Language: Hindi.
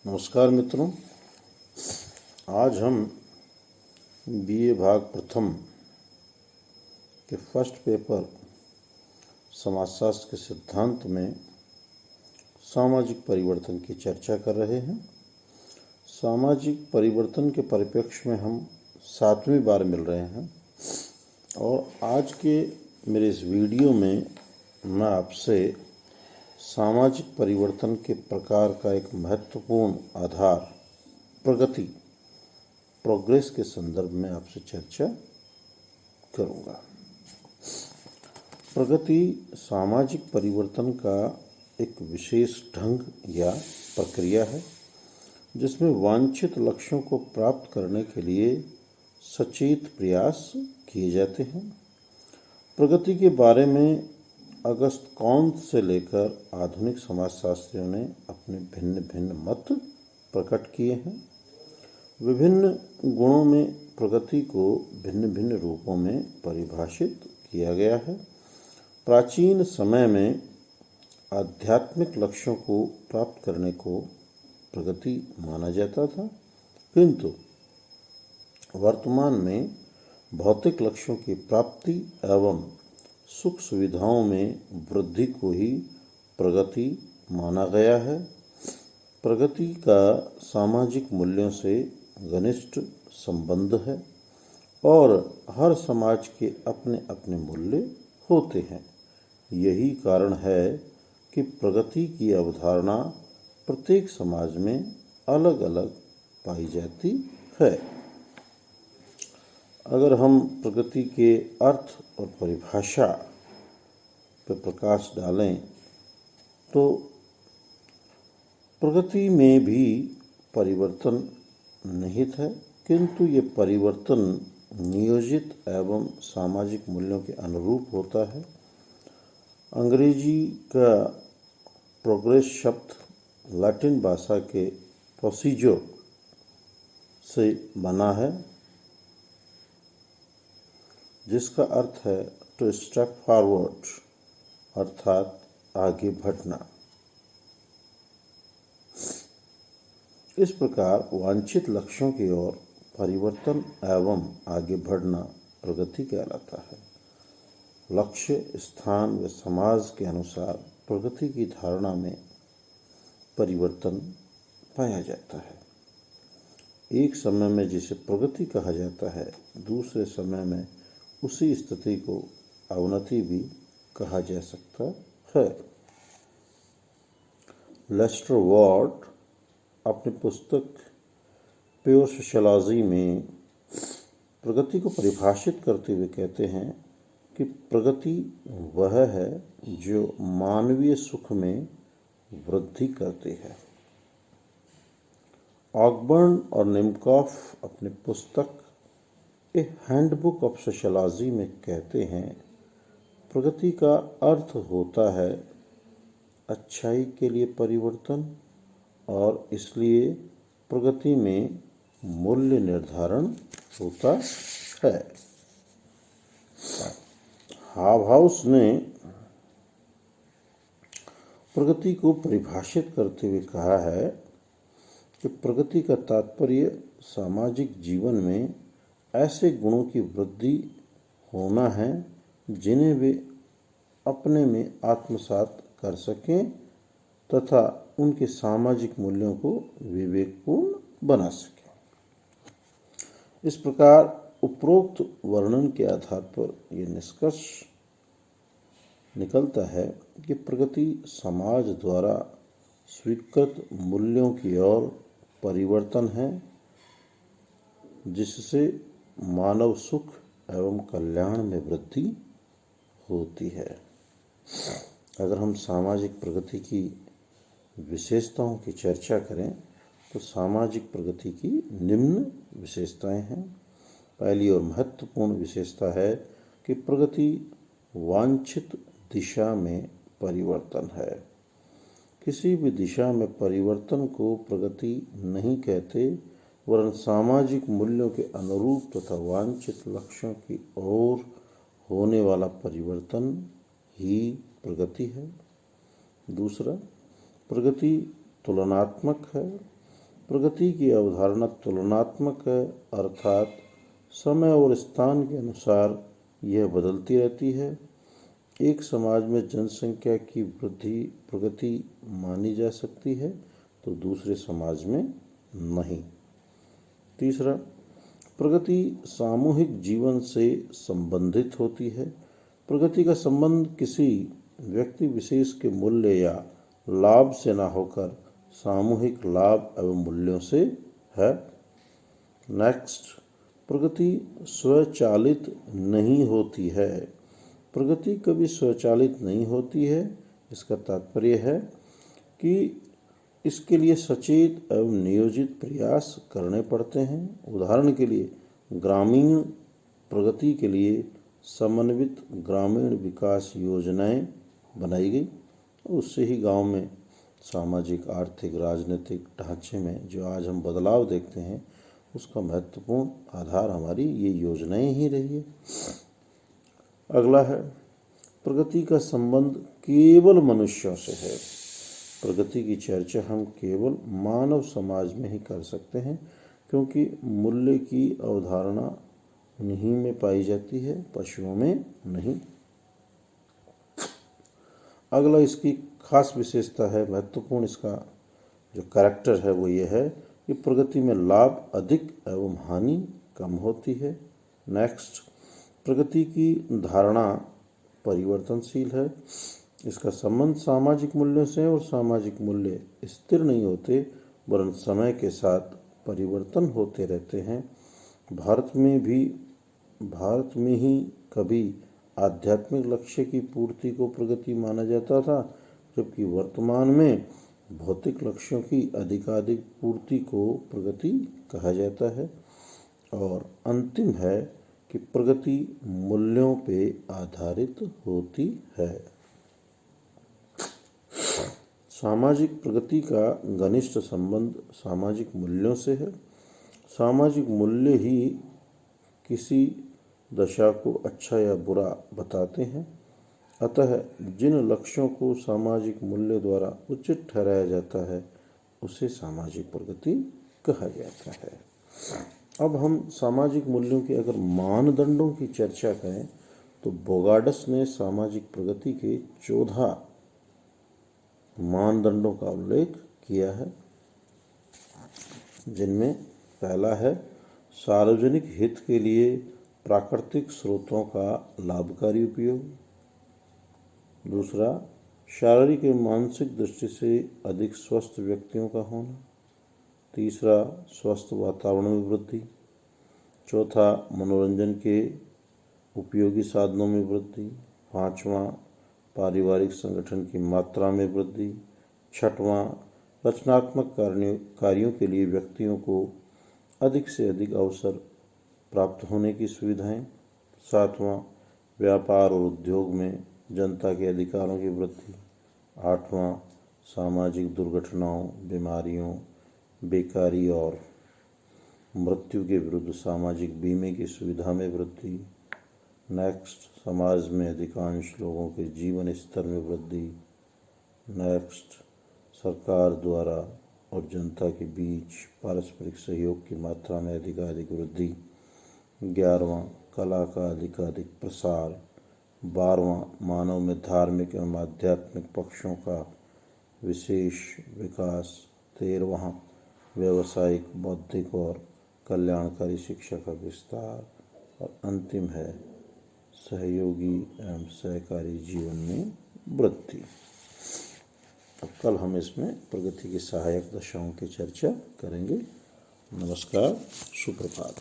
नमस्कार मित्रों, आज हम बीए भाग प्रथम के फर्स्ट पेपर समाजशास्त्र के सिद्धांत में सामाजिक परिवर्तन की चर्चा कर रहे हैं। सामाजिक परिवर्तन के परिप्रेक्ष्य में हम 7वीं बार मिल रहे हैं और आज के मेरे इस वीडियो में मैं आपसे सामाजिक परिवर्तन के प्रकार का एक महत्वपूर्ण आधार प्रोग्रेस के संदर्भ में आपसे चर्चा करूंगा। प्रगति सामाजिक परिवर्तन का एक विशेष ढंग या प्रक्रिया है जिसमें वांछित लक्ष्यों को प्राप्त करने के लिए सचेत प्रयास किए जाते हैं। प्रगति के बारे में अगस्त कॉन्त से लेकर आधुनिक समाजशास्त्रियों ने अपने भिन्न भिन्न मत प्रकट किए हैं। विभिन्न गुणों में प्रगति को भिन्न भिन्न रूपों में परिभाषित किया गया है। प्राचीन समय में आध्यात्मिक लक्ष्यों को प्राप्त करने को प्रगति माना जाता था, किंतु वर्तमान में भौतिक लक्ष्यों की प्राप्ति एवं सुख सुविधाओं में वृद्धि को ही प्रगति माना गया है। प्रगति का सामाजिक मूल्यों से घनिष्ठ संबंध है और हर समाज के अपने अपने मूल्य होते हैं। यही कारण है कि प्रगति की अवधारणा प्रत्येक समाज में अलग अलग पाई जाती है। अगर हम प्रगति के अर्थ और परिभाषा पर प्रकाश डालें तो प्रगति में भी परिवर्तन निहित है, किंतु ये परिवर्तन नियोजित एवं सामाजिक मूल्यों के अनुरूप होता है। अंग्रेजी का प्रोग्रेस शब्द लैटिन भाषा के प्रोसीजर से बना है, जिसका अर्थ है टू स्टेप फॉरवर्ड, अर्थात आगे बढ़ना। इस प्रकार वांछित लक्ष्यों की ओर परिवर्तन एवं आगे बढ़ना प्रगति कहलाता है। लक्ष्य, स्थान व समाज के अनुसार प्रगति की धारणा में परिवर्तन पाया जाता है। एक समय में जिसे प्रगति कहा जाता है, दूसरे समय में उसी स्थिति को अवनति भी कहा जा सकता है। लेस्टर वॉर्ड अपनी पुस्तक प्योर सोशियोलॉजी में प्रगति को परिभाषित करते हुए कहते हैं कि प्रगति वह है जो मानवीय सुख में वृद्धि करती है। ऑकबर्न और निमकॉफ अपनी पुस्तक ए हैंडबुक ऑफ सोशियोलॉजी में कहते हैं, प्रगति का अर्थ होता है अच्छाई के लिए परिवर्तन और इसलिए प्रगति में मूल्य निर्धारण होता है। हाबहाउस ने प्रगति को परिभाषित करते हुए कहा है कि प्रगति का तात्पर्य सामाजिक जीवन में ऐसे गुणों की वृद्धि होना है जिन्हें वे अपने में आत्मसात कर सकें तथा उनके सामाजिक मूल्यों को विवेकपूर्ण बना सकें। इस प्रकार उपरोक्त वर्णन के आधार पर यह निष्कर्ष निकलता है कि प्रगति समाज द्वारा स्वीकृत मूल्यों की ओर परिवर्तन है, जिससे मानव सुख एवं कल्याण में वृद्धि होती है। अगर हम सामाजिक प्रगति की विशेषताओं की चर्चा करें तो सामाजिक प्रगति की निम्न विशेषताएं हैं। पहली और महत्वपूर्ण विशेषता है कि प्रगति वांछित दिशा में परिवर्तन है। किसी भी दिशा में परिवर्तन को प्रगति नहीं कहते, वरन सामाजिक मूल्यों के अनुरूप तथा वांछित लक्ष्यों की ओर होने वाला परिवर्तन ही प्रगति है। दूसरा, प्रगति तुलनात्मक है। प्रगति की अवधारणा तुलनात्मक है, अर्थात समय और स्थान के अनुसार यह बदलती रहती है। एक समाज में जनसंख्या की वृद्धि प्रगति मानी जा सकती है तो दूसरे समाज में नहीं। तीसरा, प्रगति सामूहिक जीवन से संबंधित होती है। प्रगति का संबंध किसी व्यक्ति विशेष के मूल्य या लाभ से न होकर सामूहिक लाभ एवं मूल्यों से है। नेक्स्ट, प्रगति स्वचालित नहीं होती है। प्रगति कभी स्वचालित नहीं होती है। इसका तात्पर्य है कि इसके लिए सचेत एवं नियोजित प्रयास करने पड़ते हैं। उदाहरण के लिए ग्रामीण प्रगति के लिए समन्वित ग्रामीण विकास योजनाएं बनाई गई, उससे ही गांव में सामाजिक, आर्थिक, राजनीतिक ढांचे में जो आज हम बदलाव देखते हैं उसका महत्वपूर्ण आधार हमारी ये योजनाएं ही रही है। अगला है, प्रगति का संबंध केवल मनुष्यों से है। प्रगति की चर्चा हम केवल मानव समाज में ही कर सकते हैं, क्योंकि मूल्य की अवधारणा उन्हीं में पाई जाती है, पशुओं में नहीं। अगला इसकी खास विशेषता है, महत्वपूर्ण इसका जो कैरेक्टर है वो ये है कि प्रगति में लाभ अधिक एवं हानि कम होती है। नेक्स्ट, प्रगति की धारणा परिवर्तनशील है। इसका संबंध सामाजिक मूल्यों से है और सामाजिक मूल्य स्थिर नहीं होते वरन समय के साथ परिवर्तन होते रहते हैं। भारत में ही कभी आध्यात्मिक लक्ष्य की पूर्ति को प्रगति माना जाता था, जबकि वर्तमान में भौतिक लक्ष्यों की अधिकाधिक पूर्ति को प्रगति कहा जाता है। और अंतिम है कि प्रगति मूल्यों पे आधारित होती है। सामाजिक प्रगति का घनिष्ठ संबंध सामाजिक मूल्यों से है। सामाजिक मूल्य ही किसी दशा को अच्छा या बुरा बताते हैं। अतः जिन लक्ष्यों को सामाजिक मूल्य द्वारा उचित ठहराया जाता है उसे सामाजिक प्रगति कहा जाता है। अब हम सामाजिक मूल्यों के अगर मानदंडों की चर्चा करें तो बोगार्डस ने सामाजिक प्रगति के 14 मानदंडों का उल्लेख किया है, जिनमें पहला है सार्वजनिक हित के लिए प्राकृतिक स्रोतों का लाभकारी उपयोग। दूसरा, शारीरिक एवं मानसिक दृष्टि से अधिक स्वस्थ व्यक्तियों का होना। तीसरा, स्वस्थ वातावरण में वृद्धि। चौथा, मनोरंजन के उपयोगी साधनों में वृद्धि। पांचवा, पारिवारिक संगठन की मात्रा में वृद्धि। छठवां, रचनात्मक कार्यों के लिए व्यक्तियों को अधिक से अधिक अवसर प्राप्त होने की सुविधाएं। सातवां, व्यापार और उद्योग में जनता के अधिकारों की वृद्धि। आठवां, सामाजिक दुर्घटनाओं, बीमारियों, बेकारी और मृत्यु के विरुद्ध सामाजिक बीमे की सुविधा में वृद्धि। नेक्स्ट, समाज में अधिकांश लोगों के जीवन स्तर में वृद्धि। नेक्स्ट, सरकार द्वारा और जनता के बीच पारस्परिक सहयोग की मात्रा में अधिकाधिक वृद्धि। 11वां, कला का अधिकाधिक प्रसार। 12वां, मानव में धार्मिक एवं आध्यात्मिक पक्षों का विशेष विकास। 13वां, व्यावसायिक, बौद्धिक और कल्याणकारी शिक्षा का विस्तार। और अंतिम है सहयोगी एवं सहकारी जीवन में वृद्धि। अब कल हम इसमें प्रगति की सहायक दशाओं की चर्चा करेंगे। नमस्कार, सुप्रभात।